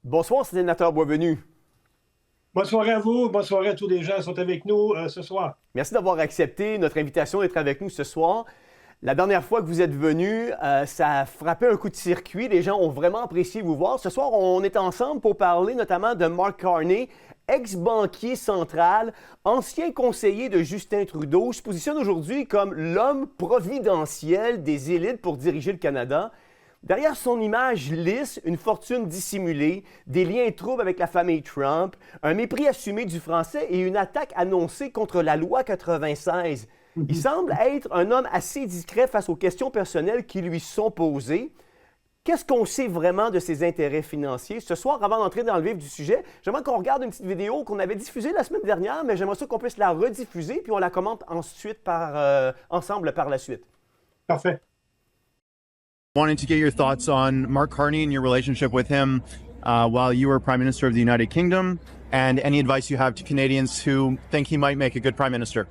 Bonsoir, sénateur Boisvenu. Bonne soirée à vous, bonne soirée à tous les gens qui sont avec nous ce soir. Merci d'avoir accepté notre invitation d'être avec nous ce soir. La dernière fois que vous êtes venu, ça a frappé un coup de circuit. Les gens ont vraiment apprécié vous voir. Ce soir, on est ensemble pour parler notamment de Mark Carney, ex-banquier central, ancien conseiller de Justin Trudeau, se positionne aujourd'hui comme l'homme providentiel des élites pour diriger le Canada. Derrière son image lisse, une fortune dissimulée, des liens troubles avec la famille Trump, un mépris assumé du français et une attaque annoncée contre la loi 96. Il semble être un homme assez discret face aux questions personnelles qui lui sont posées. Qu'est-ce qu'on sait vraiment de ses intérêts financiers? Ce soir, avant d'entrer dans le vif du sujet, j'aimerais qu'on regarde une petite vidéo qu'on avait diffusée la semaine dernière, mais j'aimerais ça qu'on puisse la rediffuser, puis on la commente ensuite ensemble par la suite. Parfait. Wanted to get your thoughts on Mark Carney and your relationship with him while you were Prime Minister of the United Kingdom, and any advice you have to Canadians who think he might make a good Prime Minister.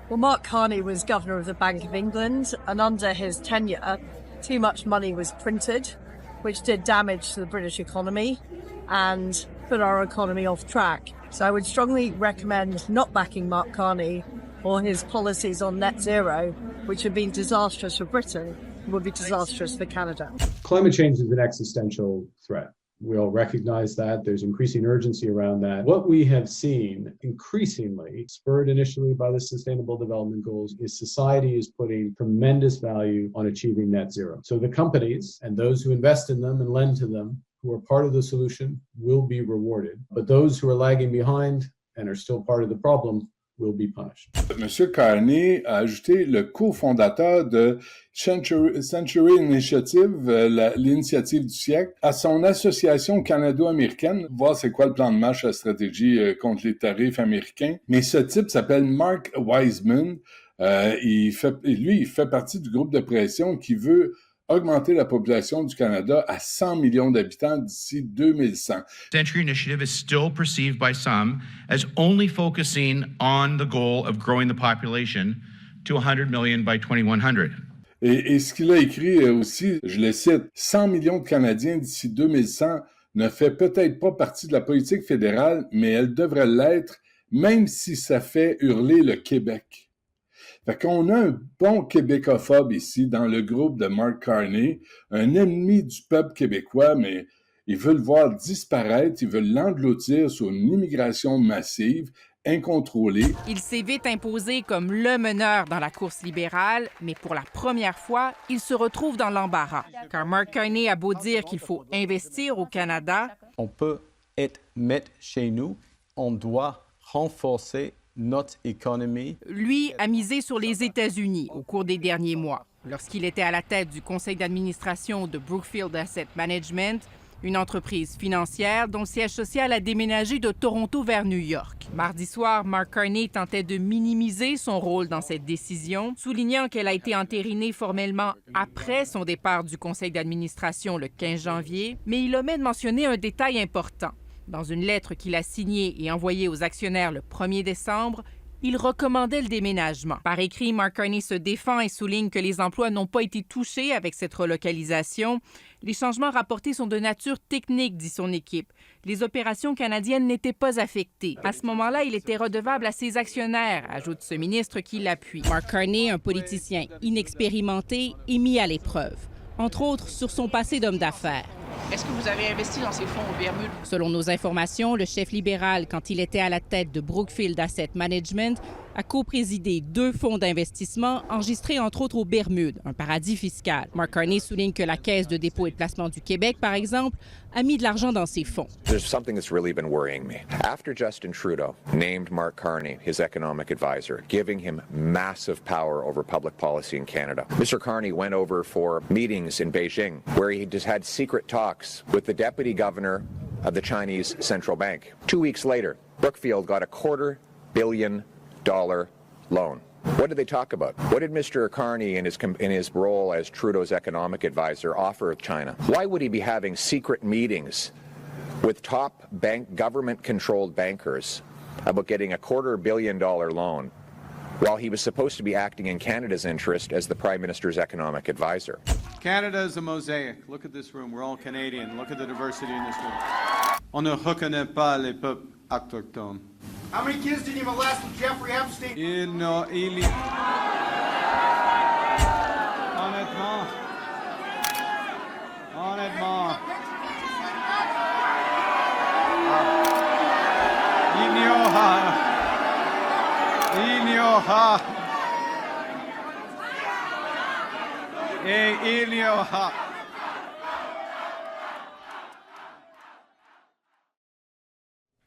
Well, Mark Carney was Governor of the Bank of England, and under his tenure, too much money was printed, which did damage to the British economy and put our economy off track. So I would strongly recommend not backing Mark Carney or his policies on net zero, which have been disastrous for Britain, would be disastrous for Canada. Climate change is an existential threat. We all recognize that. There's increasing urgency around that. What we have seen increasingly, spurred initially by the Sustainable Development Goals, is society is putting tremendous value on achieving net zero. So the companies and those who invest in them and lend to them, who are part of the solution, will be rewarded. But those who are lagging behind and are still part of the problem will be punished. Monsieur Carney a ajouté le cofondateur de Century Initiative, l'initiative du siècle, à son association canado-américaine, voir c'est quoi le plan de marche, la stratégie contre les tarifs américains. Mais ce type s'appelle Mark Wiseman. Il fait partie du groupe de pression qui veut augmenter la population du Canada à 100 millions d'habitants d'ici 2100. Century Initiative is still perceived by some as only focusing on the goal of growing the population to 100 million by 2100. Et ce qu'il a écrit aussi, je le cite, 100 millions de Canadiens d'ici 2100 ne fait peut-être pas partie de la politique fédérale, mais elle devrait l'être, même si ça fait hurler le Québec. Fait qu'on a un bon québécophobe ici dans le groupe de Mark Carney, un ennemi du peuple québécois, mais ils veulent le voir disparaître, ils veulent l'engloutir sur une immigration massive, incontrôlée. Il s'est vite imposé comme le meneur dans la course libérale, mais pour la première fois, il se retrouve dans l'embarras. Car Mark Carney a beau dire qu'il faut investir au Canada, on peut être maître chez nous, on doit renforcer notre économie. Lui a misé sur les États-Unis au cours des derniers mois. Lorsqu'il était à la tête du conseil d'administration de Brookfield Asset Management, une entreprise financière dont le siège social a déménagé de Toronto vers New York. Mardi soir, Mark Carney tentait de minimiser son rôle dans cette décision, soulignant qu'elle a été entérinée formellement après son départ du conseil d'administration le 15 janvier, mais il omet de mentionner un détail important. Dans une lettre qu'il a signée et envoyée aux actionnaires le 1er décembre, il recommandait le déménagement. Par écrit, Mark Carney se défend et souligne que les emplois n'ont pas été touchés avec cette relocalisation. Les changements rapportés sont de nature technique, dit son équipe. Les opérations canadiennes n'étaient pas affectées. À ce moment-là, il était redevable à ses actionnaires, ajoute ce ministre qui l'appuie. Mark Carney, un politicien inexpérimenté, est mis à l'épreuve, entre autres sur son passé d'homme d'affaires. Est-ce que vous avez investi dans ces fonds aux Bermudes? Selon nos informations, le chef libéral, quand il était à la tête de Brookfield Asset Management, a coprésidé 2 fonds d'investissement enregistrés entre autres aux Bermudes, un paradis fiscal. Mark Carney souligne que la Caisse de dépôt et de placement du Québec, par exemple, a mis de l'argent dans ces fonds. There's something that's really been worrying me. After Justin Trudeau named Mark Carney his economic advisor, giving him massive power over public policy in Canada, Mr. Carney went over for meetings in Beijing where he just had secret talks with the deputy governor of the Chinese Central Bank. 2 weeks later, Brookfield got a $250 million loan. What did they talk about? What did Mr. Carney in his role as Trudeau's economic advisor offer China? Why would he be having secret meetings with top government-controlled bankers about getting a $250 million loan while he was supposed to be acting in Canada's interest as the Prime Minister's economic advisor? Canada is a mosaic. Look at this room. We're all Canadian. Look at the diversity in this room. On ne reconnaît pas les peuples autochtones. How many kids did you molest with Jeffrey Epstein? Honnêtement. Il n'y aura.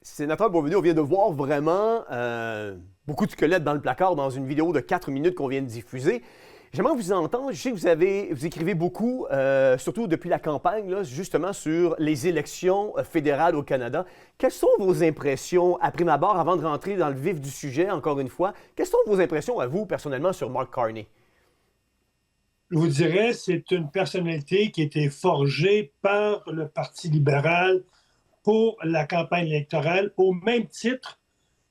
Sénateur Boisvenu, on vient de voir vraiment beaucoup de squelettes dans le placard dans une vidéo de 4 minutes qu'on vient de diffuser. J'aimerais vous entendre. Je sais que vous écrivez beaucoup, surtout depuis la campagne, là, justement sur les élections fédérales au Canada. Quelles sont vos impressions, à prime abord, avant de rentrer dans le vif du sujet, encore une fois? Quelles sont vos impressions à vous, personnellement, sur Mark Carney? Je vous dirais, c'est une personnalité qui a été forgée par le Parti libéral pour la campagne électorale, au même titre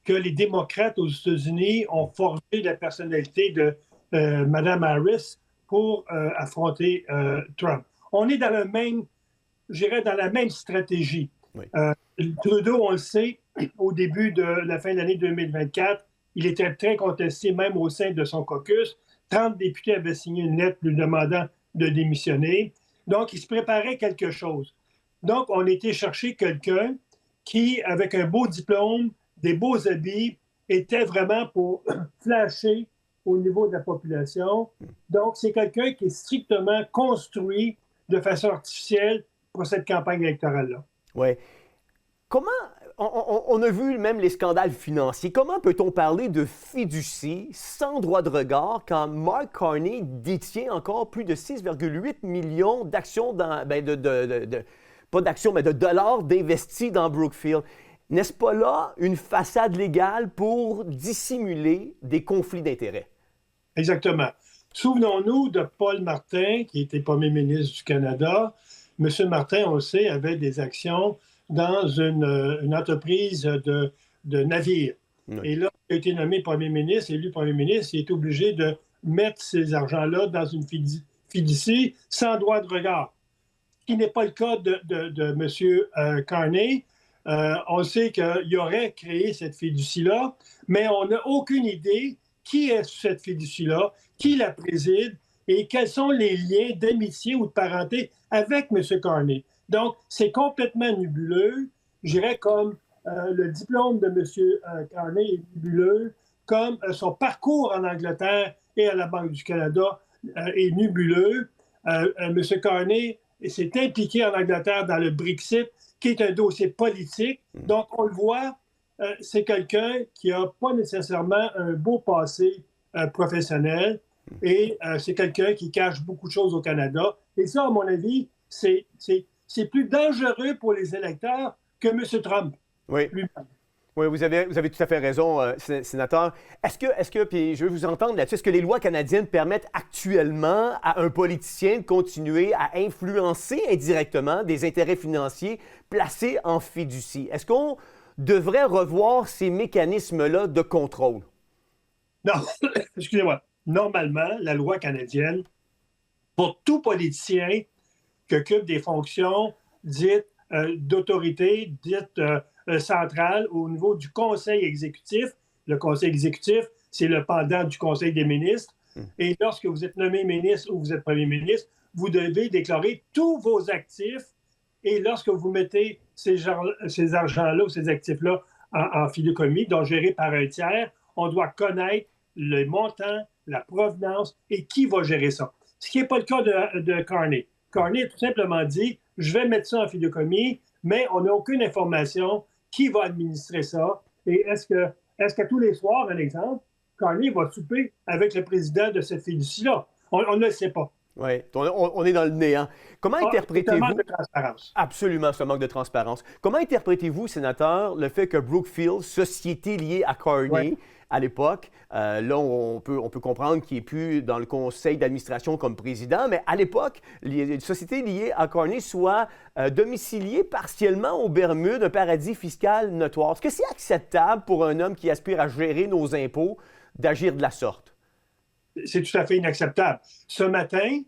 que les démocrates aux États-Unis ont forgé la personnalité de Mme Harris pour affronter Trump. On est dans le même, je dirais, dans la même stratégie. Oui. Trudeau, on le sait, au début de la fin de l'année 2024, il était très contesté, même au sein de son caucus. 30 députés avaient signé une lettre lui demandant de démissionner. Donc, il se préparait quelque chose. Donc, on était chercher quelqu'un qui, avec un beau diplôme, des beaux habits, était vraiment pour flasher au niveau de la population. Donc, c'est quelqu'un qui est strictement construit de façon artificielle pour cette campagne électorale-là. Oui. Comment, on a vu même les scandales financiers. Comment peut-on parler de fiducie sans droit de regard quand Mark Carney détient encore plus de 6,8 millions d'actions, pas d'actions, mais de dollars d'investis dans Brookfield? N'est-ce pas là une façade légale pour dissimuler des conflits d'intérêts? Exactement. Souvenons-nous de Paul Martin, qui était premier ministre du Canada. M. Martin, on le sait, avait des actions dans une entreprise de navires. Oui. Et là, il a été nommé premier ministre, élu premier ministre, il est obligé de mettre ces argents-là dans une fiducie sans droit de regard, ce qui n'est pas le cas de M. Carney. On sait qu'il aurait créé cette fiducie-là, mais on n'a aucune idée qui est cette fiducie-là, qui la préside et quels sont les liens d'amitié ou de parenté avec M. Carney. Donc, c'est complètement nébuleux. Je dirais comme le diplôme de M. Carney est nébuleux, comme son parcours en Angleterre et à la Banque du Canada est nébuleux. M. Carney s'est impliqué en Angleterre dans le Brexit, qui est un dossier politique. Donc, on le voit, c'est quelqu'un qui n'a pas nécessairement un beau passé professionnel et c'est quelqu'un qui cache beaucoup de choses au Canada. Et ça, à mon avis, c'est plus dangereux pour les électeurs que M. Trump. Oui. Oui, vous avez tout à fait raison, sénateur. Est-ce que, puis je veux vous entendre là-dessus, est-ce que les lois canadiennes permettent actuellement à un politicien de continuer à influencer indirectement des intérêts financiers placés en fiducie? Est-ce qu'on devrait revoir ces mécanismes-là de contrôle? Non, excusez-moi. Normalement, la loi canadienne, pour tout politicien qui occupe des fonctions dites d'autorité, dites centrales au niveau du conseil exécutif. Le conseil exécutif, c'est le pendant du conseil des ministres. Et lorsque vous êtes nommé ministre ou vous êtes premier ministre, vous devez déclarer tous vos actifs. Et lorsque vous mettez ces argents-là ou ces actifs-là en fidéicommis, donc gérés par un tiers, on doit connaître le montant, la provenance et qui va gérer ça. Ce qui n'est pas le cas de Carney. Carney a tout simplement dit « je vais mettre ça en fidéicommis », mais on n'a aucune information qui va administrer ça. Et est-ce que tous les soirs, un exemple, Carney va souper avec le président de cette fiducie-là? On ne le sait pas. Oui, on est dans le néant. Comment interprétez-vous... C'est un manque de transparence. Absolument, c'est un manque de transparence. Comment interprétez-vous, sénateur, le fait que Brookfield, société liée à Carney, à l'époque, là, on peut comprendre qu'il n'est plus dans le conseil d'administration comme président, mais à l'époque, les sociétés liées à Carney soient domiciliées partiellement aux Bermudes, un paradis fiscal notoire. Est-ce que c'est acceptable pour un homme qui aspire à gérer nos impôts d'agir de la sorte? C'est tout à fait inacceptable. Ce matin,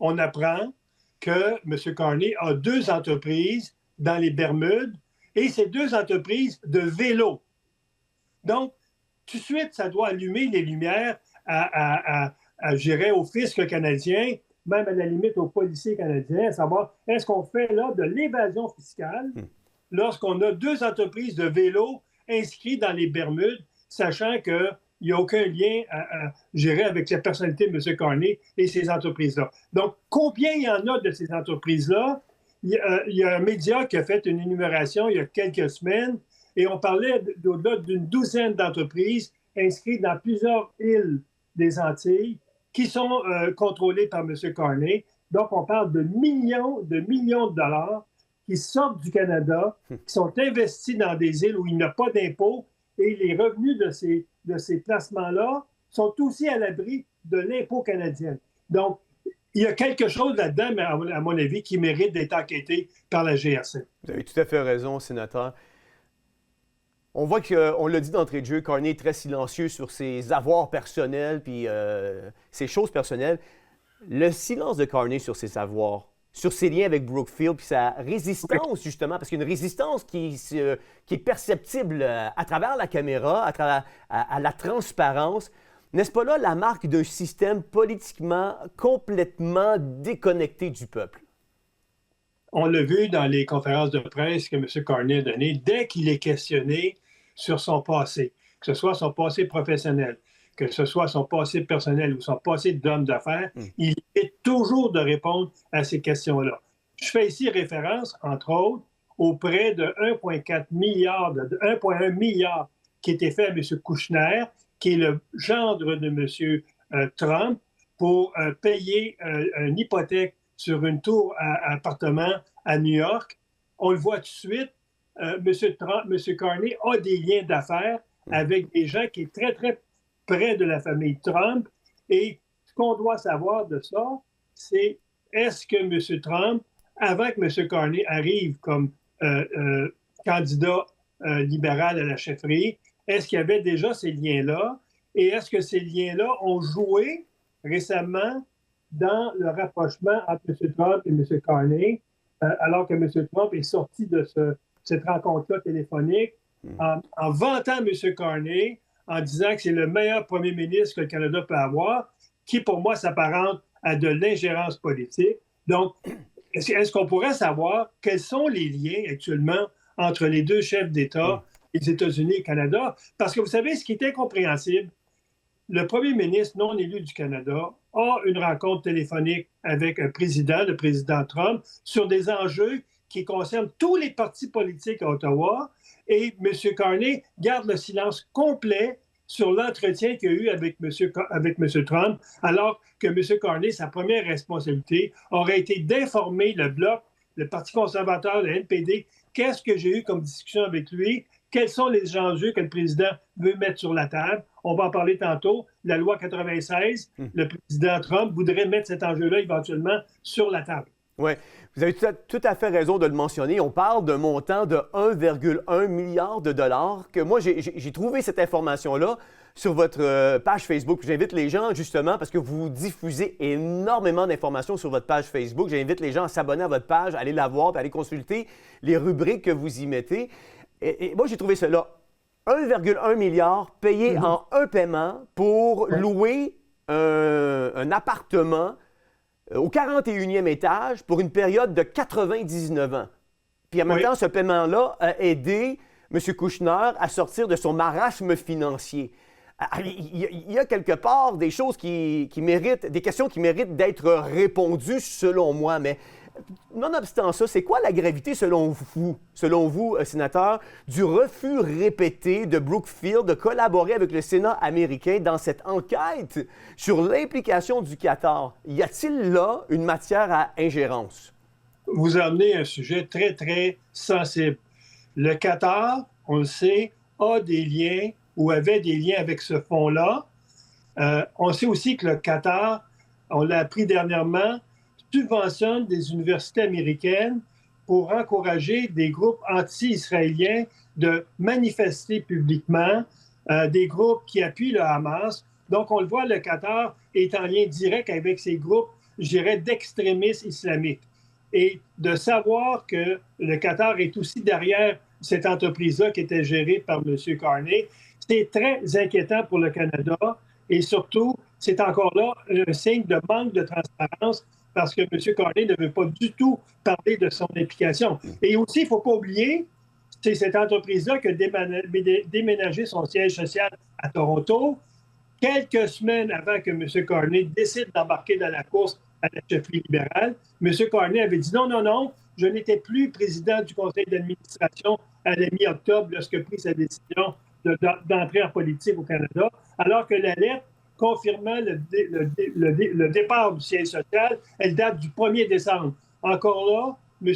on apprend que M. Carney a 2 entreprises dans les Bermudes et ces 2 entreprises de vélo. Donc, tout de suite, ça doit allumer les lumières je dirais, au fisc canadien, même à la limite aux policiers canadiens, à savoir, est-ce qu'on fait là de l'évasion fiscale lorsqu'on a 2 entreprises de vélo inscrites dans les Bermudes, sachant qu'il n'y a aucun lien, je dirais, avec la personnalité de M. Carney et ces entreprises-là. Donc, combien il y en a de ces entreprises-là? Il y a un média qui a fait une énumération il y a quelques semaines et on parlait d'au-delà d'une douzaine d'entreprises inscrites dans plusieurs îles des Antilles qui sont contrôlées par M. Carney. Donc, on parle de millions de dollars qui sortent du Canada, qui sont investis dans des îles où il n'y a pas d'impôts et les revenus de ces placements-là sont aussi à l'abri de l'impôt canadien. Donc, il y a quelque chose là-dedans, mais à mon avis, qui mérite d'être enquêté par la GRC. Vous avez tout à fait raison, sénateur. On voit qu'on l'a dit d'entrée de jeu, Carney est très silencieux sur ses avoirs personnels puis ses choses personnelles. Le silence de Carney sur ses avoirs, sur ses liens avec Brookfield puis sa résistance, justement, parce qu'il y a une résistance qui est perceptible à travers la caméra, à travers à la transparence. N'est-ce pas là la marque d'un système politiquement complètement déconnecté du peuple? On l'a vu dans les conférences de presse que M. Carney a données, dès qu'il est questionné sur son passé, que ce soit son passé professionnel, que ce soit son passé personnel ou son passé d'homme d'affaires, il est toujours de répondre à ces questions-là. Je fais ici référence, entre autres, au prêt de 1,4 milliard, de 1,1 milliard qui était fait à M. Kushner, qui est le gendre de M. Trump, pour payer une hypothèque sur une tour à appartement à New York. On le voit tout de suite, M. Carney a des liens d'affaires avec des gens qui sont très, très près de la famille Trump. Et ce qu'on doit savoir de ça, c'est est-ce que M. Trump, avant que M. Carney arrive comme candidat libéral à la chefferie, est-ce qu'il y avait déjà ces liens-là? Et est-ce que ces liens-là ont joué récemment dans le rapprochement entre M. Trump et M. Carney, alors que M. Trump est sorti de cette rencontre-là téléphonique en vantant M. Carney, en disant que c'est le meilleur premier ministre que le Canada peut avoir, qui, pour moi, s'apparente à de l'ingérence politique. Donc, est-ce qu'on pourrait savoir quels sont les liens actuellement entre les 2 chefs d'État, les États-Unis et le Canada? Parce que vous savez, ce qui est incompréhensible, le premier ministre non élu du Canada a une rencontre téléphonique avec un président, le président Trump, sur des enjeux qui concernent tous les partis politiques à Ottawa. Et M. Carney garde le silence complet sur l'entretien qu'il y a eu avec M. Trump, alors que M. Carney, sa première responsabilité, aurait été d'informer le Bloc, le Parti conservateur, le NPD, qu'est-ce que j'ai eu comme discussion avec lui, quels sont les enjeux que le président veut mettre sur la table. On va en parler tantôt. La loi 96, le président Trump voudrait mettre cet enjeu-là éventuellement sur la table. Oui, vous avez tout à fait raison de le mentionner. On parle d'un montant de 1,1 milliard de dollars que moi, j'ai trouvé cette information-là sur votre page Facebook. J'invite les gens, justement, parce que vous diffusez énormément d'informations sur votre page Facebook. J'invite les gens à s'abonner à votre page, à aller la voir, puis à aller consulter les rubriques que vous y mettez. Et moi, j'ai trouvé cela. 1,1 milliard payé en un paiement pour louer un appartement au 41e étage pour une période de 99 ans. Puis en même temps, ce paiement-là a aidé M. Kushner à sortir de son marasme financier. Il y a quelque part des choses qui méritent, des questions qui méritent d'être répondues selon moi, mais nonobstant ça, c'est quoi la gravité selon vous, sénateur, du refus répété de Brookfield de collaborer avec le Sénat américain dans cette enquête sur l'implication du Qatar? Y a-t-il là une matière à ingérence? Vous amenez un sujet très, très sensible. Le Qatar, on le sait, a des liens ou avait des liens avec ce fonds-là. On sait aussi que le Qatar, on l'a appris dernièrement, subventionne des universités américaines pour encourager des groupes anti-israéliens de manifester publiquement, des groupes qui appuient le Hamas. Donc, on le voit, le Qatar est en lien direct avec ces groupes je dirais, d'extrémisme islamique. Et de savoir que le Qatar est aussi derrière cette entreprise-là qui était gérée par M. Carney, c'est très inquiétant pour le Canada. Et surtout, c'est encore là un signe de manque de transparence parce que M. Carney ne veut pas du tout parler de son implication. Et aussi, il ne faut pas oublier, c'est cette entreprise-là qui a déménagé son siège social à Toronto quelques semaines avant que M. Carney décide d'embarquer dans la course à la chefferie libérale. M. Carney avait dit non, je n'étais plus président du conseil d'administration à la mi-octobre lorsqu'il a pris sa décision d'entrer en politique au Canada, alors que la lettre confirmant le départ du siège social, elle date du 1er décembre. Encore là, M.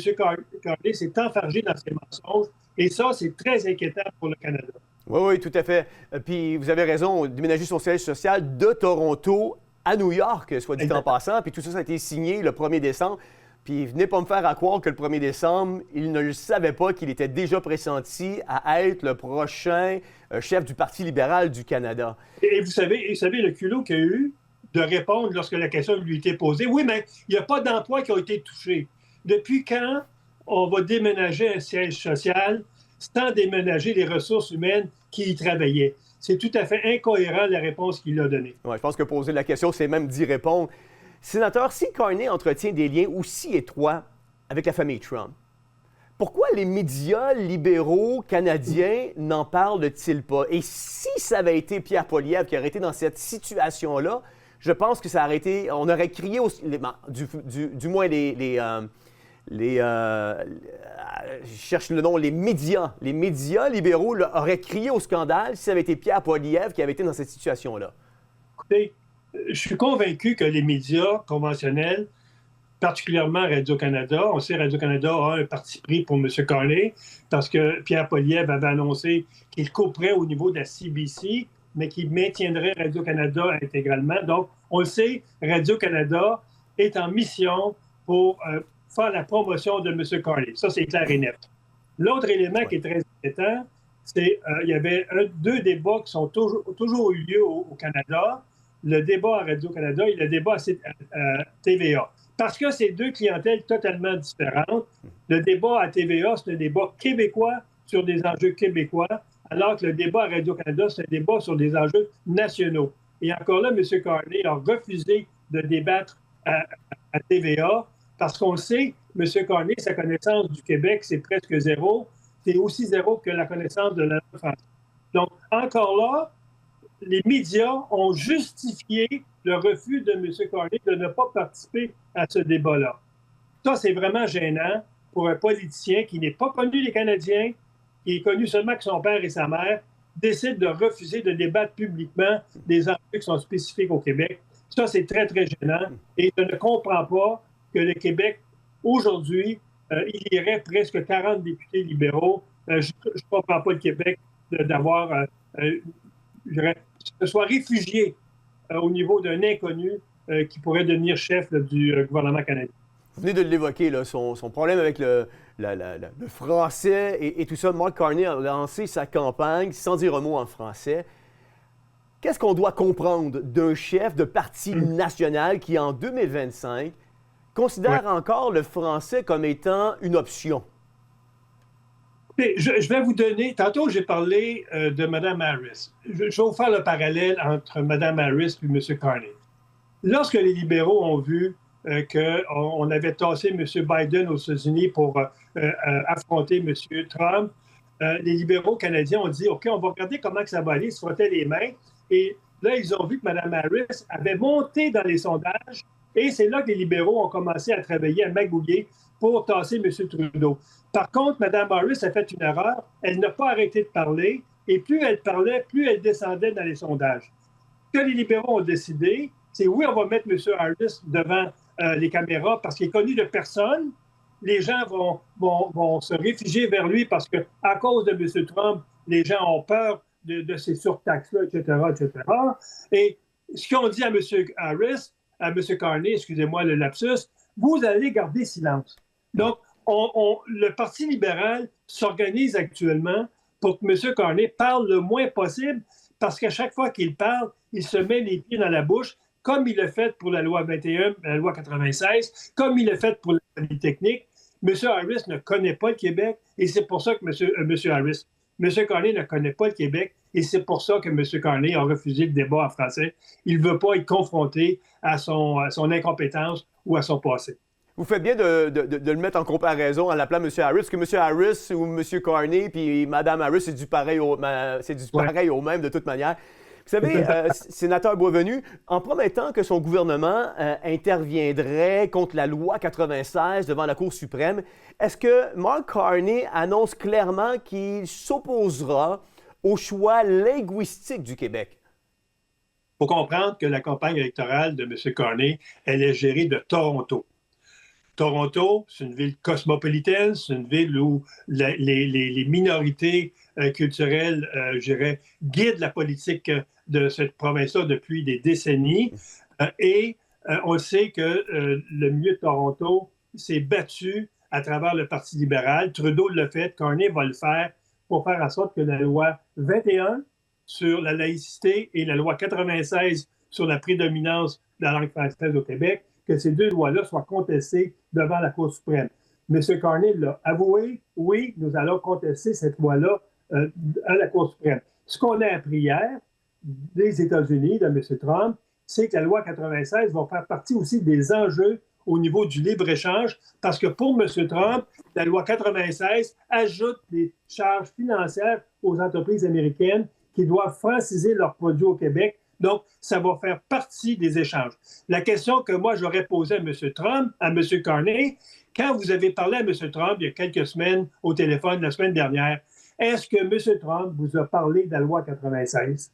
Carney s'est enfargé dans ses mensonges, et ça, c'est très inquiétant pour le Canada. Oui, tout à fait. Puis vous avez raison, déménager son siège social de Toronto à New York, soit dit en passant, puis tout ça, ça a été signé le 1er décembre. Puis venez pas me faire à croire que le 1er décembre, il ne le savait pas qu'il était déjà pressenti à être le prochain chef du Parti libéral du Canada. Et vous savez le culot qu'il a eu de répondre lorsque la question lui était posée. Oui, mais il n'y a pas d'emplois qui ont été touchés. Depuis quand on va déménager un siège social sans déménager les ressources humaines qui y travaillaient? C'est tout à fait incohérent la réponse qu'il a donnée. Ouais, je pense que poser la question, c'est même d'y répondre. Sénateur, si Carney entretient des liens aussi étroits avec la famille Trump, pourquoi les médias libéraux canadiens n'en parlent-ils pas? Et si ça avait été Pierre Poilievre qui aurait été dans cette situation-là, je pense que ça aurait été... On aurait crié... du moins je cherche le nom, les médias libéraux auraient crié au scandale si ça avait été Pierre Poilievre qui avait été dans cette situation-là. Écoutez, je suis convaincu que les médias conventionnels, particulièrement Radio-Canada, on sait que Radio-Canada a un parti pris pour M. Carney parce que Pierre Poilievre avait annoncé qu'il couperait au niveau de la CBC, mais qu'il maintiendrait Radio-Canada intégralement. Donc, on le sait, Radio-Canada est en mission pour faire la promotion de M. Carney. Ça, c'est clair et net. L'autre élément qui est très inquiétant, c'est qu'il y avait deux débats qui sont toujours eu lieu au Canada, le débat à Radio-Canada et le débat à TVA. Parce que c'est deux clientèles totalement différentes. Le débat à TVA, c'est un débat québécois sur des enjeux québécois, alors que le débat à Radio-Canada, c'est un débat sur des enjeux nationaux. Et encore là, M. Carney a refusé de débattre à TVA parce qu'on le sait, M. Carney, sa connaissance du Québec, c'est presque zéro. C'est aussi zéro que la connaissance de la langue française. Donc, encore là, les médias ont justifié le refus de M. Carney de ne pas participer à ce débat-là. Ça, c'est vraiment gênant pour un politicien qui n'est pas connu des Canadiens, qui est connu seulement que son père et sa mère, décide de refuser de débattre publiquement des enjeux qui sont spécifiques au Québec. Ça, c'est très, très gênant. Et je ne comprends pas que le Québec, aujourd'hui, il y aurait presque 40 députés libéraux. Je ne comprends pas le Québec d'avoir... se soit réfugié au niveau d'un inconnu qui pourrait devenir chef du gouvernement canadien. Vous venez de l'évoquer, son problème avec le français et tout ça. Mark Carney a lancé sa campagne sans dire un mot en français. Qu'est-ce qu'on doit comprendre d'un chef de parti national qui, en 2025, considère encore le français comme étant une option? Je vais vous donner... Tantôt, j'ai parlé de Mme Harris. Je vais vous faire le parallèle entre Mme Harris et M. Carney. Lorsque les libéraux ont vu qu'on avait tassé M. Biden aux États-Unis pour affronter M. Trump, les libéraux canadiens ont dit « OK, on va regarder comment ça va aller », ils se frottaient les mains. Et là, ils ont vu que Mme Harris avait monté dans les sondages. Et c'est là que les libéraux ont commencé à travailler, à magouiller pour tasser M. Trudeau. Par contre, Mme Harris a fait une erreur. Elle n'a pas arrêté de parler. Et plus elle parlait, plus elle descendait dans les sondages. Ce que les libéraux ont décidé, c'est oui, on va mettre M. Harris devant les caméras parce qu'il est connu de personne. Les gens vont se réfugier vers lui parce qu'à cause de M. Trump, les gens ont peur de ces surtaxes-là, etc., etc. Et ce qu'ils ont dit à M. Harris, à M. Carney, excusez-moi le lapsus, vous allez garder silence. Donc, le Parti libéral s'organise actuellement pour que M. Carney parle le moins possible parce qu'à chaque fois qu'il parle, il se met les pieds dans la bouche comme il l'a fait pour la loi 21, la loi 96, comme il l'a fait pour la Polytechnique. M. Harris ne connaît pas le Québec et c'est pour ça que M. Carney ne connaît pas le Québec et c'est pour ça que M. Carney a refusé le débat en français. Il ne veut pas être confronté à son incompétence ou à son passé. Vous faites bien de le mettre en comparaison en l'appelant M. Harris, parce que M. Harris ou M. Carney puis Mme Harris, c'est du pareil au même de toute manière. Vous savez, sénateur Boisvenu, en promettant que son gouvernement interviendrait contre la loi 96 devant la Cour suprême, est-ce que Mark Carney annonce clairement qu'il s'opposera au choix linguistique du Québec? Il faut comprendre que la campagne électorale de M. Carney, elle est gérée de Toronto. Toronto, c'est une ville cosmopolitaine, c'est une ville où les minorités culturelles, je dirais, guident la politique de cette province-là depuis des décennies. On sait que le milieu de Toronto s'est battu à travers le Parti libéral. Trudeau l'a fait, Carney va le faire pour faire en sorte que la loi 21 sur la laïcité et la loi 96 sur la prédominance de la langue française au Québec, que ces deux lois-là soient contestées devant la Cour suprême. M. Carney l'a avoué, oui, nous allons contester cette loi-là à la Cour suprême. Ce qu'on a appris hier des États-Unis, de M. Trump, c'est que la loi 96 va faire partie aussi des enjeux au niveau du libre-échange, parce que pour M. Trump, la loi 96 ajoute des charges financières aux entreprises américaines qui doivent franciser leurs produits au Québec. Donc, ça va faire partie des échanges. La question que moi, j'aurais posée à M. Trump, à M. Carney, quand vous avez parlé à M. Trump il y a quelques semaines au téléphone la semaine dernière, est-ce que M. Trump vous a parlé de la loi 96?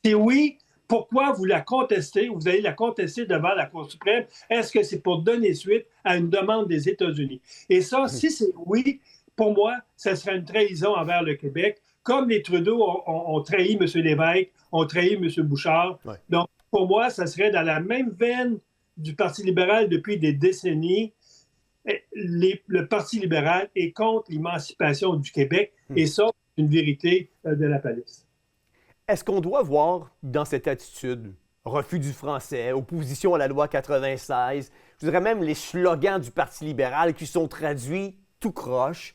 Si oui, pourquoi vous la contestez, vous allez la contester devant la Cour suprême? Est-ce que c'est pour donner suite à une demande des États-Unis? Et ça, si c'est oui, pour moi, ça serait une trahison envers le Québec, comme les Trudeau ont trahi M. Lévesque, ont trahi M. Bouchard. Ouais. Donc, pour moi, ça serait dans la même veine du Parti libéral depuis des décennies. Le Parti libéral est contre l'émancipation du Québec, et ça, c'est une vérité de la palisse. Est-ce qu'on doit voir dans cette attitude refus du français, opposition à la loi 96, je dirais même les slogans du Parti libéral qui sont traduits tout croche,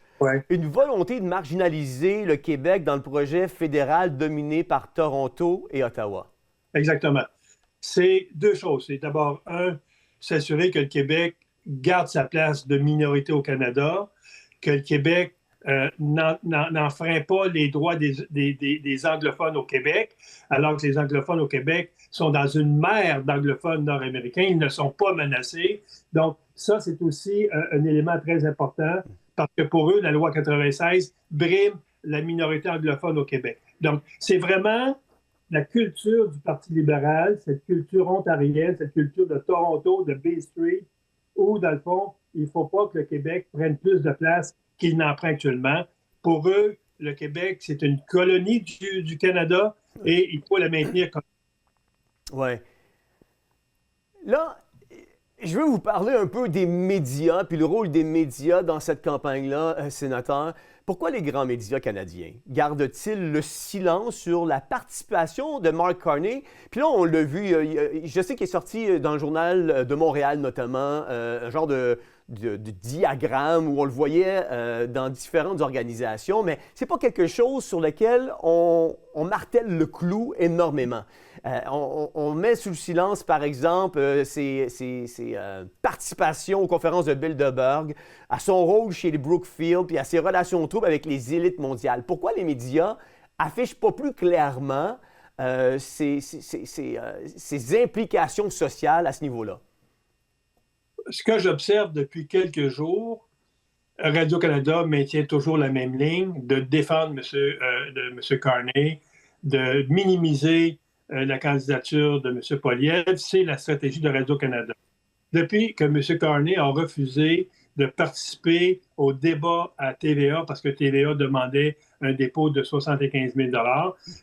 une volonté de marginaliser le Québec dans le projet fédéral dominé par Toronto et Ottawa? Exactement. C'est deux choses. C'est d'abord, s'assurer que le Québec garde sa place de minorité au Canada, que le Québec n'enfreint pas les droits des anglophones au Québec, alors que les anglophones au Québec sont dans une mer d'anglophones nord-américains. Ils ne sont pas menacés. Donc, ça, c'est aussi un élément très important parce que pour eux, la loi 96 brime la minorité anglophone au Québec. Donc, c'est vraiment la culture du Parti libéral, cette culture ontarienne, cette culture de Toronto, de Bay Street, où, dans le fond, il ne faut pas que le Québec prenne plus de place qu'il n'en prend actuellement. Pour eux, le Québec, c'est une colonie du Canada et il faut la maintenir comme... Oui. Là, je veux vous parler un peu des médias, puis le rôle des médias dans cette campagne-là, sénateur. Pourquoi les grands médias canadiens gardent-ils le silence sur la participation de Mark Carney? Puis là, on l'a vu, je sais qu'il est sorti dans le Journal de Montréal notamment, un genre de diagramme où on le voyait dans différentes organisations, mais c'est pas quelque chose sur lequel on martèle le clou énormément. On met sous le silence, par exemple, ses participations aux conférences de Bilderberg, à son rôle chez les Brookfield, puis à ses relations troubles avec les élites mondiales. Pourquoi les médias affichent pas plus clairement ces implications sociales à ce niveau-là? Ce que j'observe depuis quelques jours, Radio-Canada maintient toujours la même ligne de défendre M. Carney, de minimiser la candidature de M. Poilievre. C'est la stratégie de Radio-Canada. Depuis que M. Carney a refusé de participer au débat à TVA, parce que TVA demandait un dépôt de 75 000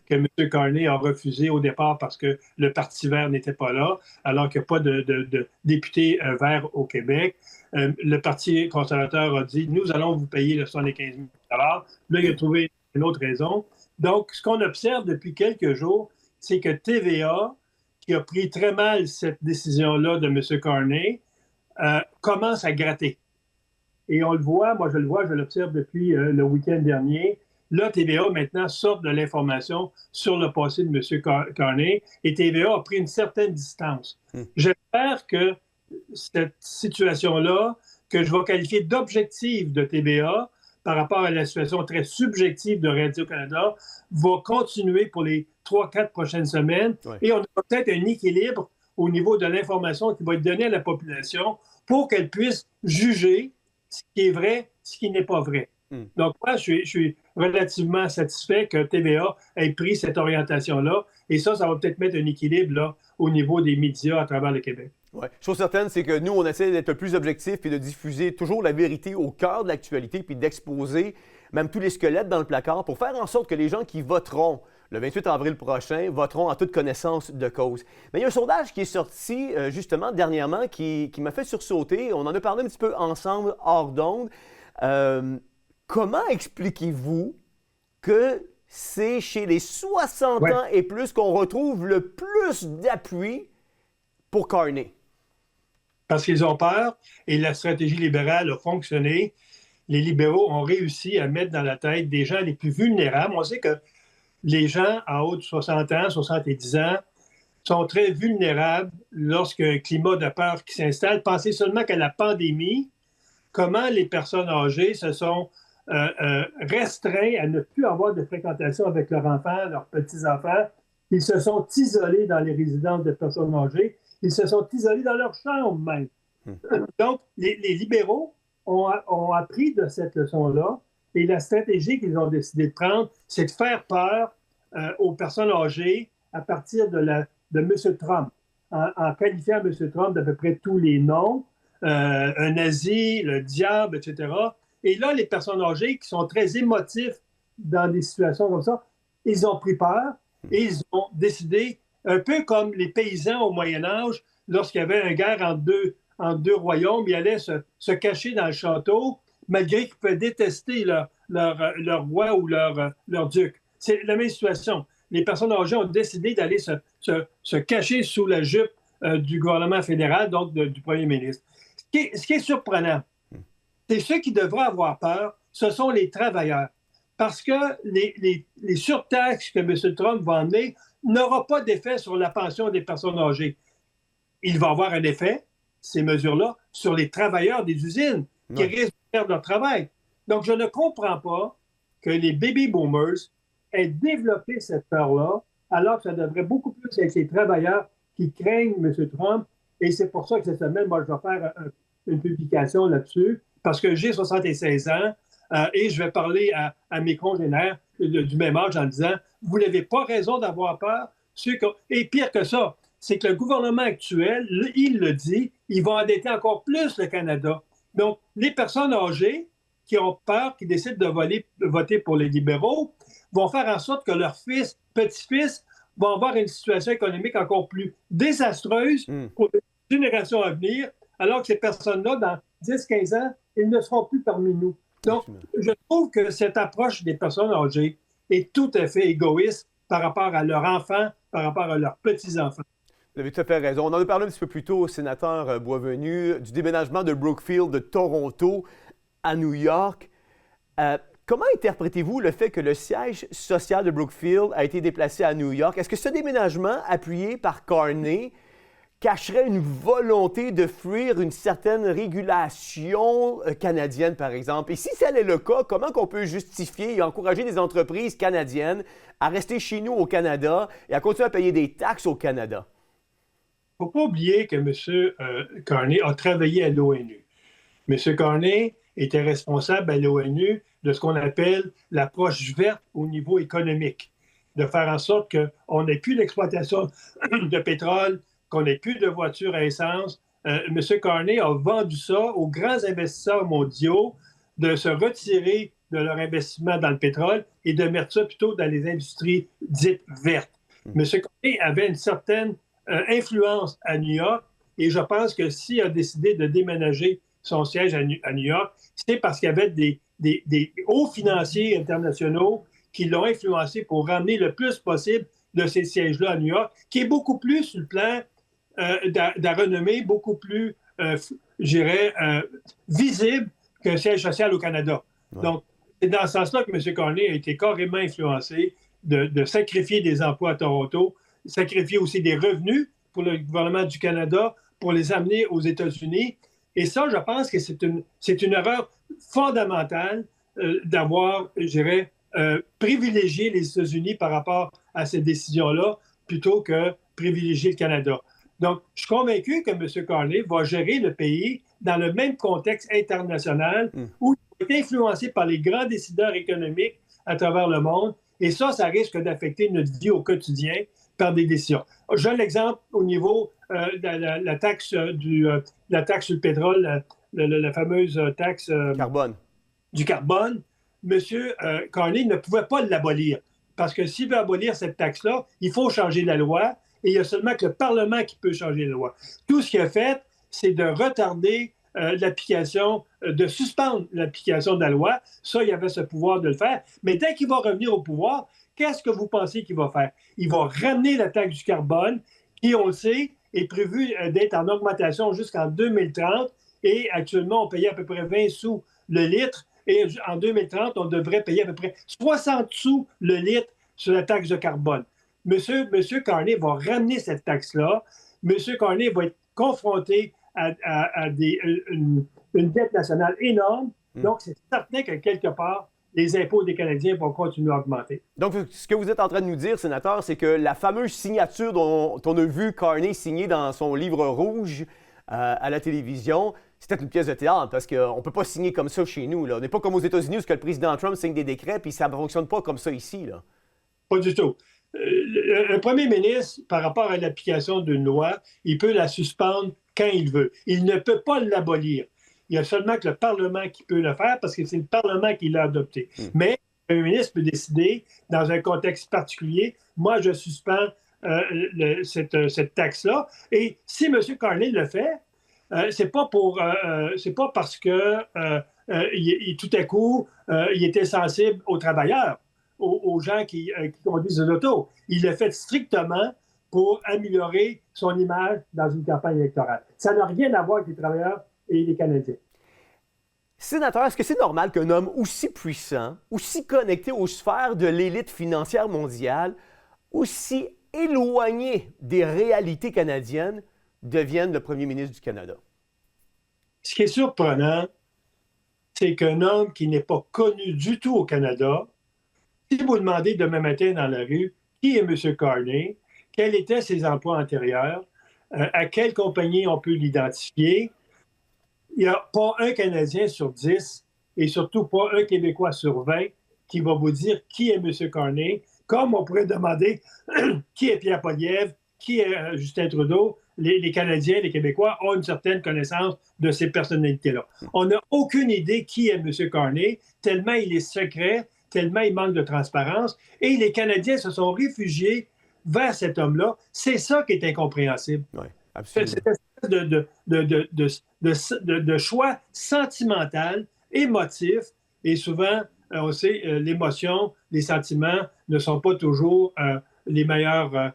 que M. Carney a refusé au départ parce que le Parti vert n'était pas là, alors qu'il n'y a pas de député vert au Québec. Le Parti conservateur a dit « Nous allons vous payer le 75 000 ». Là, il a trouvé une autre raison. Donc, ce qu'on observe depuis quelques jours, c'est que TVA, qui a pris très mal cette décision-là de M. Carney, commence à gratter. Et on le voit, moi je le vois, je l'observe depuis le week-end dernier. Là, TVA maintenant sort de l'information sur le passé de M. Carney et TVA a pris une certaine distance. J'espère que cette situation-là, que je vais qualifier d'objective de TVA par rapport à la situation très subjective de Radio-Canada, va continuer pour les 3-4 prochaines semaines. Ouais. Et on a peut-être un équilibre au niveau de l'information qui va être donnée à la population pour qu'elle puisse juger ce qui est vrai, ce qui n'est pas vrai. Donc, moi, je suis relativement satisfait que TVA ait pris cette orientation-là. Et ça va peut-être mettre un équilibre là, au niveau des médias à travers le Québec. Oui. Chose certaine, c'est que nous, on essaie d'être le plus objectif et de diffuser toujours la vérité au cœur de l'actualité puis d'exposer même tous les squelettes dans le placard pour faire en sorte que les gens qui voteront le 28 avril prochain voteront en toute connaissance de cause. Mais il y a un sondage qui est sorti justement dernièrement qui m'a fait sursauter. On en a parlé un petit peu ensemble hors d'onde. Comment expliquez-vous que c'est chez les 60 ans et plus qu'on retrouve le plus d'appui pour Carney? Parce qu'ils ont peur et la stratégie libérale a fonctionné. Les libéraux ont réussi à mettre dans la tête des gens les plus vulnérables. On sait que les gens en haut de 60 ans, 70 ans, sont très vulnérables lorsqu'il y a un climat de peur qui s'installe. Pensez seulement qu'à la pandémie, comment les personnes âgées se sont restreints à ne plus avoir de fréquentation avec leurs enfants, leurs petits-enfants. Ils se sont isolés dans les résidences de personnes âgées. Ils se sont isolés dans leur chambre même. Donc, les libéraux ont appris de cette leçon-là et la stratégie qu'ils ont décidé de prendre, c'est de faire peur aux personnes âgées à partir de M. Trump, en qualifiant M. Trump d'à peu près tous les noms, un nazi, le diable, etc. Et là, les personnes âgées qui sont très émotifs dans des situations comme ça, ils ont pris peur et ils ont décidé, un peu comme les paysans au Moyen-Âge, lorsqu'il y avait une guerre entre deux royaumes, ils allaient se cacher dans le château, malgré qu'ils pouvaient détester leur roi ou leur duc. C'est la même situation. Les personnes âgées ont décidé d'aller se cacher sous la jupe du gouvernement fédéral, donc du premier ministre. Ce qui est surprenant, c'est ceux qui devraient avoir peur, ce sont les travailleurs. Parce que les surtaxes que M. Trump va emmener n'auront pas d'effet sur la pension des personnes âgées. Il va avoir un effet, ces mesures-là, sur les travailleurs des usines qui risquent de perdre leur travail. Donc, je ne comprends pas que les baby boomers aient développé cette peur-là, alors que ça devrait beaucoup plus être les travailleurs qui craignent M. Trump. Et c'est pour ça que cette semaine, moi, je vais faire une publication là-dessus, parce que j'ai 76 ans et je vais parler à mes congénères du même âge en disant « Vous n'avez pas raison d'avoir peur. » Et pire que ça, c'est que le gouvernement actuel, il le dit, il va endetter encore plus le Canada. Donc, les personnes âgées qui ont peur, qui décident de voter pour les libéraux, vont faire en sorte que leurs fils, petits-fils, vont avoir une situation économique encore plus désastreuse pour les générations à venir, alors que ces personnes-là, dans 10-15 ans, ils ne seront plus parmi nous. Donc, je trouve que cette approche des personnes âgées est tout à fait égoïste par rapport à leurs enfants, par rapport à leurs petits-enfants. Vous avez tout à fait raison. On en a parlé un petit peu plus tôt au sénateur Boisvenu du déménagement de Brookfield de Toronto à New York. Comment interprétez-vous le fait que le siège social de Brookfield a été déplacé à New York? Est-ce que ce déménagement, appuyé par Carney, cacherait une volonté de fuir une certaine régulation canadienne, par exemple? Et si tel est le cas, comment qu'on peut justifier et encourager des entreprises canadiennes à rester chez nous au Canada et à continuer à payer des taxes au Canada? Il ne faut pas oublier que M. Carney a travaillé à l'ONU. M. Carney était responsable à l'ONU de ce qu'on appelle l'approche verte au niveau économique, de faire en sorte qu'on n'ait plus d'exploitation de pétrole, qu'on n'ait plus de voitures à essence. M. Carney a vendu ça aux grands investisseurs mondiaux de se retirer de leur investissement dans le pétrole et de mettre ça plutôt dans les industries dites vertes. M. Carney avait une certaine influence à New York et je pense que s'il a décidé de déménager son siège à New York, c'est parce qu'il y avait des hauts financiers internationaux qui l'ont influencé pour ramener le plus possible de ces sièges-là à New York, qui est beaucoup plus sur le plan de la renommée, beaucoup plus, je dirais, visible qu'un siège social au Canada. Ouais. Donc, c'est dans ce sens-là que M. Carney a été carrément influencé de sacrifier des emplois à Toronto, sacrifier aussi des revenus pour le gouvernement du Canada pour les amener aux États-Unis. Et ça, je pense que c'est une erreur fondamentale d'avoir, je dirais, privilégié les États-Unis par rapport à cette décision-là plutôt que privilégier le Canada. Donc, je suis convaincu que M. Carney va gérer le pays dans le même contexte international où il est influencé par les grands décideurs économiques à travers le monde. Et ça risque d'affecter notre vie au quotidien par des décisions. Je donne l'exemple au niveau de la taxe la taxe sur le pétrole, la fameuse taxe carbone. Du carbone. M. Carney ne pouvait pas l'abolir parce que s'il veut abolir cette taxe-là, il faut changer la loi et il n'y a seulement que le Parlement qui peut changer la loi. Tout ce qu'il a fait, c'est de retarder l'application, de suspendre l'application de la loi. Ça, il avait ce pouvoir de le faire. Mais dès qu'il va revenir au pouvoir, qu'est-ce que vous pensez qu'il va faire? Il va ramener la taxe du carbone, qui, on le sait, est prévue d'être en augmentation jusqu'en 2030. Et actuellement, on payait à peu près 20 sous le litre. Et en 2030, on devrait payer à peu près 60 sous le litre sur la taxe de carbone. Monsieur Carney va ramener cette taxe-là. Monsieur Carney va être confronté à une dette nationale énorme. Donc, c'est certain que quelque part, les impôts des Canadiens vont continuer à augmenter. Donc, ce que vous êtes en train de nous dire, sénateur, c'est que la fameuse signature dont on a vu Carney signer dans son livre rouge à la télévision, c'était une pièce de théâtre parce qu'on ne peut pas signer comme ça chez nous. Là. On n'est pas comme aux États-Unis où le président Trump signe des décrets puis ça ne fonctionne pas comme ça ici. Là. Pas du tout. Le premier ministre, par rapport à l'application d'une loi, il peut la suspendre quand il veut. Il ne peut pas l'abolir. Il y a seulement que le Parlement qui peut le faire parce que c'est le Parlement qui l'a adopté. Mais le premier ministre peut décider, dans un contexte particulier, moi, je suspends cette taxe-là. Et si M. Carney le fait, c'est pas parce que tout à coup, il était sensible aux travailleurs, aux gens qui conduisent l'auto. Il l'a fait strictement pour améliorer son image dans une campagne électorale. Ça n'a rien à voir avec les travailleurs et les Canadiens. Sénateur, est-ce que c'est normal qu'un homme aussi puissant, aussi connecté aux sphères de l'élite financière mondiale, aussi éloigné des réalités canadiennes, devienne le premier ministre du Canada? Ce qui est surprenant, c'est qu'un homme qui n'est pas connu du tout au Canada, si vous demandez demain matin dans la rue qui est M. Carney, quels étaient ses emplois antérieurs, à quelle compagnie on peut l'identifier, il n'y a pas un Canadien sur 10 et surtout pas un Québécois sur 20 qui va vous dire qui est M. Carney, comme on pourrait demander qui est Pierre Poilievre, qui est Justin Trudeau. Les Canadiens, les Québécois ont une certaine connaissance de ces personnalités-là. On n'a aucune idée qui est M. Carney, tellement il est secret, tellement il manque de transparence. Et les Canadiens se sont réfugiés vers cet homme-là. C'est ça qui est incompréhensible. Oui, absolument. Cette espèce de choix sentimental, émotif, et souvent, on sait, l'émotion, les sentiments ne sont pas toujours les meilleures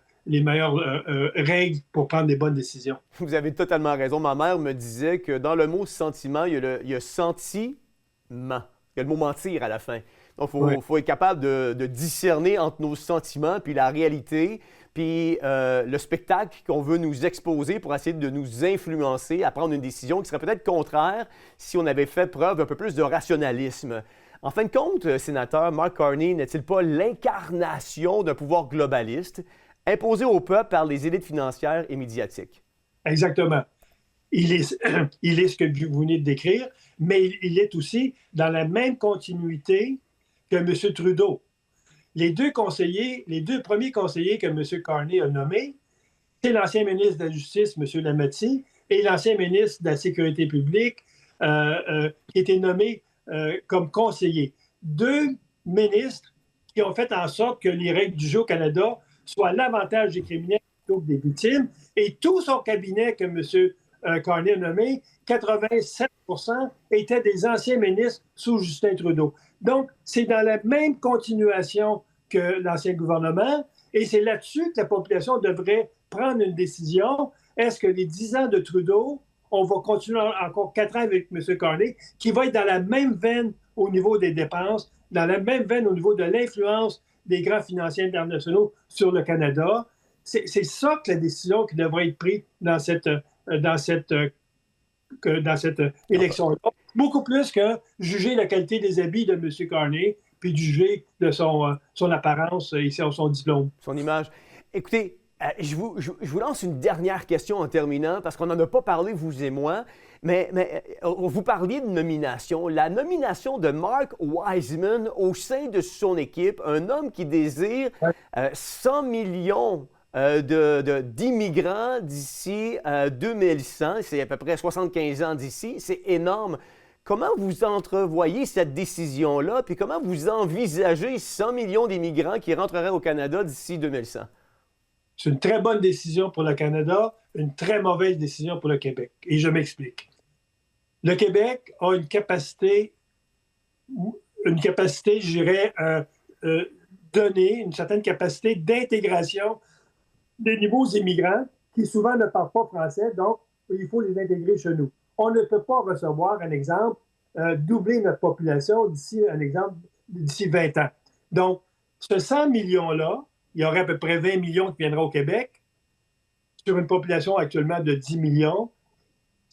règles pour prendre des bonnes décisions. Vous avez totalement raison. Ma mère me disait que dans le mot sentiment, il y a sentiment. Il y a le mot mentir à la fin. Donc, il faut être capable de discerner entre nos sentiments puis la réalité, puis le spectacle qu'on veut nous exposer pour essayer de nous influencer à prendre une décision qui serait peut-être contraire si on avait fait preuve d'un peu plus de rationalisme. En fin de compte, sénateur, Mark Carney n'est-il pas l'incarnation d'un pouvoir globaliste imposé au peuple par les élites financières et médiatiques? Exactement. Il est ce que vous venez de décrire, mais il est aussi dans la même continuité que M. Trudeau. Les deux premiers conseillers que M. Carney a nommés, c'est l'ancien ministre de la Justice, M. Lametti, et l'ancien ministre de la Sécurité publique, qui était nommé comme conseiller. Deux ministres qui ont fait en sorte que les règles du jeu au Canada soient l'avantage des criminels plutôt que des victimes. Et tout son cabinet que M. Carney a nommé, 87 % étaient des anciens ministres sous Justin Trudeau. Donc, c'est dans la même continuation que l'ancien gouvernement Et c'est là-dessus que la population devrait prendre une décision. Est-ce que les 10 ans de Trudeau, on va continuer encore 4 ans avec M. Carney, qui va être dans la même veine au niveau des dépenses, dans la même veine au niveau de l'influence des grands financiers internationaux sur le Canada? C'est ça que la décision qui devrait être prise dans cette élection-là. Beaucoup plus que juger la qualité des habits de M. Carney, puis juger de son apparence et son diplôme. Son image. Écoutez, je vous lance une dernière question en terminant, parce qu'on n'en a pas parlé, vous et moi, mais vous parliez de nomination. La nomination de Mark Wiseman au sein de son équipe, un homme qui désire 100 millions d'immigrants d'ici 2100, c'est à peu près 75 ans d'ici, c'est énorme. Comment vous entrevoyez cette décision-là, puis comment vous envisagez 100 millions d'immigrants qui rentreraient au Canada d'ici 2100? C'est une très bonne décision pour le Canada, une très mauvaise décision pour le Québec. Et je m'explique. Le Québec a une capacité, je dirais, donnée, une certaine capacité d'intégration des nouveaux immigrants qui souvent ne parlent pas français, donc il faut les intégrer chez nous. On ne peut pas recevoir, un exemple, doubler notre population d'ici 20 ans. Donc, ce 100 millions-là, il y aurait à peu près 20 millions qui viendraient au Québec, sur une population actuellement de 10 millions,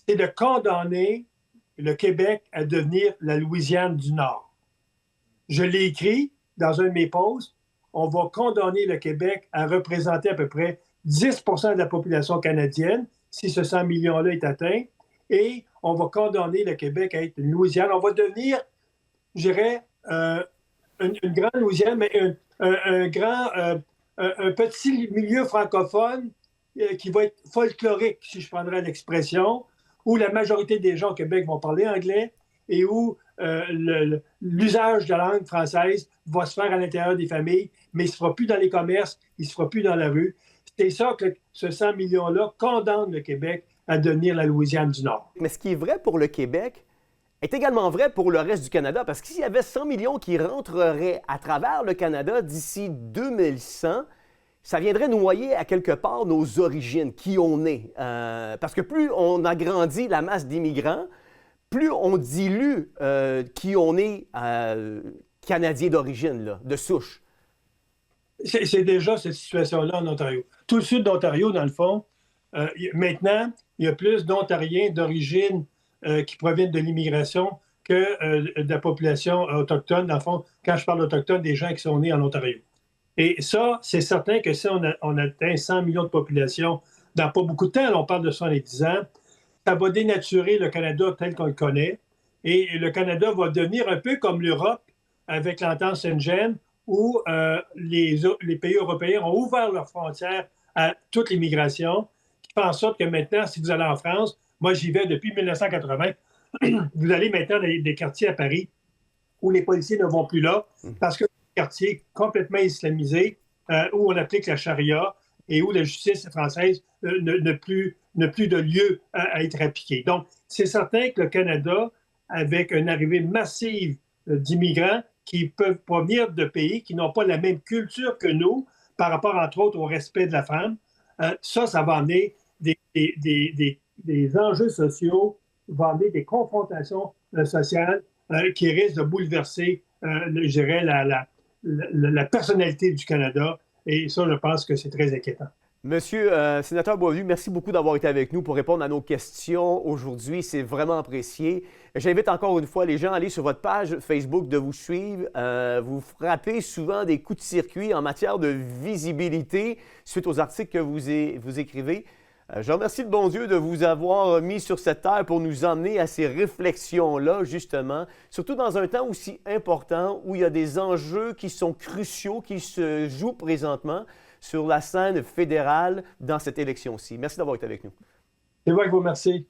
c'est de condamner le Québec à devenir la Louisiane du Nord. Je l'ai écrit dans un de mes posts, on va condamner le Québec à représenter à peu près 10 % de la population canadienne, si ce 100 millions-là est atteint, et on va condamner le Québec à être une Louisiane. On va devenir, je dirais, une grande Louisiane, mais un petit milieu francophone qui va être folklorique, si je prendrais l'expression, où la majorité des gens au Québec vont parler anglais et où l'usage de la langue française va se faire à l'intérieur des familles, mais il ne se fera plus dans les commerces, il ne se fera plus dans la rue. C'est ça que ce 100 millions-là condamne le Québec à devenir la Louisiane du Nord. Mais ce qui est vrai pour le Québec est également vrai pour le reste du Canada, parce que s'il y avait 100 millions qui rentreraient à travers le Canada d'ici 2100, ça viendrait noyer à quelque part nos origines, qui on est. Parce que plus on agrandit la masse d'immigrants, plus on dilue qui on est Canadien d'origine, là, de souche. C'est déjà cette situation-là en Ontario. Tout le sud d'Ontario, dans le fond, maintenant, il y a plus d'Ontariens d'origine qui proviennent de l'immigration que de la population autochtone. Dans le fond, quand je parle d'autochtones, des gens qui sont nés en Ontario. Et ça, c'est certain que si on atteint 100 millions de population dans pas beaucoup de temps, on parle de 70 ans, ça va dénaturer le Canada tel qu'on le connaît. Et le Canada va devenir un peu comme l'Europe avec l'entente Schengen, où les pays européens ont ouvert leurs frontières à toute l'immigration, qui fait en sorte que maintenant, si vous allez en France, moi j'y vais depuis 1980, vous allez maintenant dans des quartiers à Paris où les policiers ne vont plus là, parce que c'est un quartier complètement islamisé, où on applique la charia et où la justice française n'a plus de lieu à être appliquée. Donc, c'est certain que le Canada, avec une arrivée massive d'immigrants qui peuvent provenir de pays qui n'ont pas la même culture que nous, par rapport, entre autres, au respect de la femme, ça va amener des enjeux sociaux, va amener des confrontations sociales qui risquent de bouleverser, je dirais, la personnalité du Canada. Et ça, je pense que c'est très inquiétant. Monsieur sénateur Beaulieu, merci beaucoup d'avoir été avec nous pour répondre à nos questions aujourd'hui. C'est vraiment apprécié. J'invite encore une fois les gens à aller sur votre page Facebook de vous suivre. Vous frappez souvent des coups de circuit en matière de visibilité suite aux articles que vous écrivez. Je remercie le bon Dieu de vous avoir mis sur cette terre pour nous emmener à ces réflexions-là, justement, surtout dans un temps aussi important où il y a des enjeux qui sont cruciaux, qui se jouent présentement sur la scène fédérale dans cette élection-ci. Merci d'avoir été avec nous. C'est moi qui vous remercie.